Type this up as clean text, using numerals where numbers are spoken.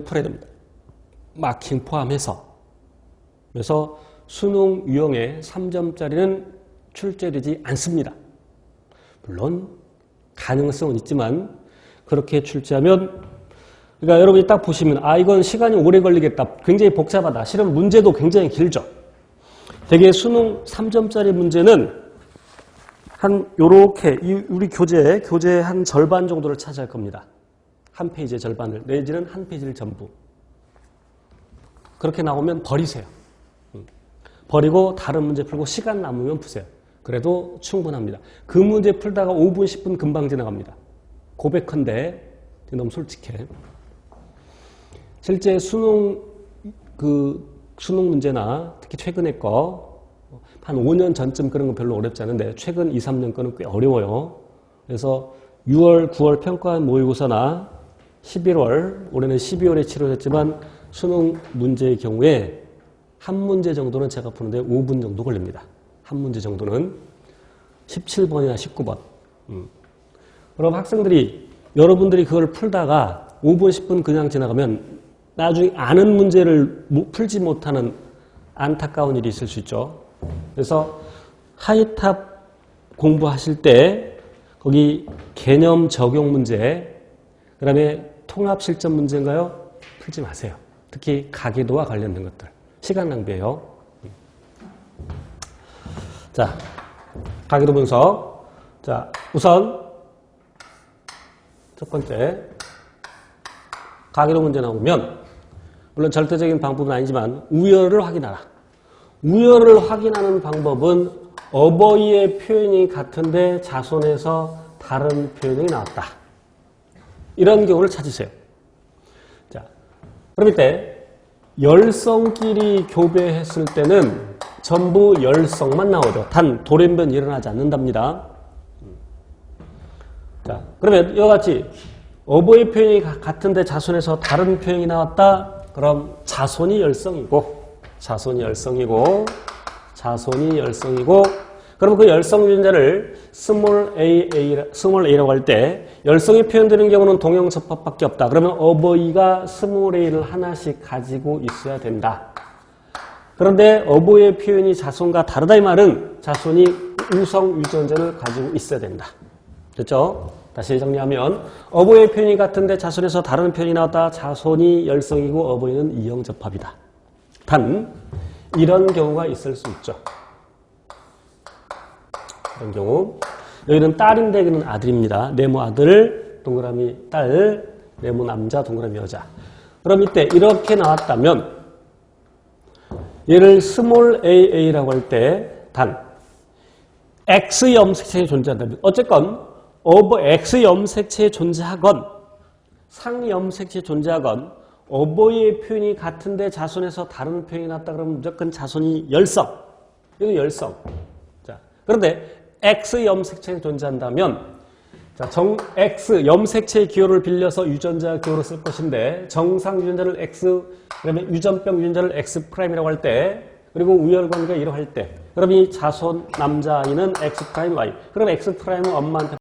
풀어야 됩니다. 마킹 포함해서. 그래서 수능 유형의 3점짜리는 출제되지 않습니다. 물론 가능성은 있지만 그렇게 출제하면, 그러니까 여러분이 딱 보시면 이건 시간이 오래 걸리겠다, 굉장히 복잡하다. 실은 문제도 굉장히 길죠. 되게 수능 3점짜리 문제는 한 요렇게 우리 교재 한 절반 정도를 차지할 겁니다. 한 페이지의 절반을, 내지는 한 페이지를 전부. 그렇게 나오면 버리세요. 버리고 다른 문제 풀고 시간 남으면 푸세요. 그래도 충분합니다. 그 문제 풀다가 5분, 10분 금방 지나갑니다. 고백한데 너무 솔직해. 실제 수능 문제나 특히 최근에 거 한 5년 전쯤 그런 건 별로 어렵지 않은데 최근 2, 3년 거는 꽤 어려워요. 그래서 6월, 9월 평가 모의고사나 11월, 올해는 12월에 치러졌지만 수능 문제의 경우에 한 문제 정도는 제가 푸는데 5분 정도 걸립니다. 한 문제 정도는 17번이나 19번. 그럼 학생들이, 여러분들이 그걸 풀다가 5분, 10분 그냥 지나가면 나중에 아는 문제를 풀지 못하는 안타까운 일이 있을 수 있죠. 그래서 하이탑 공부하실 때 거기 개념 적용 문제, 그 다음에 통합 실전 문제인가요? 풀지 마세요. 특히 가계도와 관련된 것들. 시간 낭비예요. 자, 가계도 분석. 자, 우선 첫 번째 가계도 문제 나오면, 물론 절대적인 방법은 아니지만 우열을 확인하라. 우열을 확인하는 방법은 어버이의 표현이 같은데 자손에서 다른 표현이 나왔다. 이런 경우를 찾으세요. 자, 그럼 이때 열성끼리 교배했을 때는 전부 열성만 나오죠. 단 돌연변이 일어나지 않는답니다. 자, 그러면 이와 같이 어버이 표현이 같은데 자손에서 다른 표현이 나왔다. 그럼 자손이 열성이고, 그럼 그 열성 유전자를 스몰 a라고 할 때 열성이 표현되는 경우는 동형접합밖에 없다. 그러면 어버이가 스몰 a를 하나씩 가지고 있어야 된다. 그런데 어버이의 표현이 자손과 다르다 이 말은 자손이 우성 유전자를 가지고 있어야 된다. 됐죠? 다시 정리하면 어버이의 표현이 같은데 자손에서 다른 표현이 나왔다. 자손이 열성이고 어버이는 이형접합이다. 단 이런 경우가 있을 수 있죠. 이런 경우. 여기는 딸인데 여기는 아들입니다. 네모 아들, 동그라미 딸, 네모 남자, 동그라미 여자. 그럼 이때 이렇게 나왔다면 얘를 스몰 a라고 할 때 단 X 염색체에 존재한다면, 어쨌건 X 염색체에 존재하건 상염색체에 존재하건 어버이의 표현이 같은데 자손에서 다른 표현이 났다 그러면 무조건 자손이 열성. 이거 열성. 자, 그런데 X 염색체에 존재한다면, 자, X 염색체의 기호를 빌려서 유전자 기호로 쓸 것인데 정상 유전자를 X, 그다음에 유전병 유전자를 X'이라고 할 때, 그리고 우열관계가 이러할 때, 그럼 이 자손 남자아이는 X', Y. 그럼 X'은 엄마한테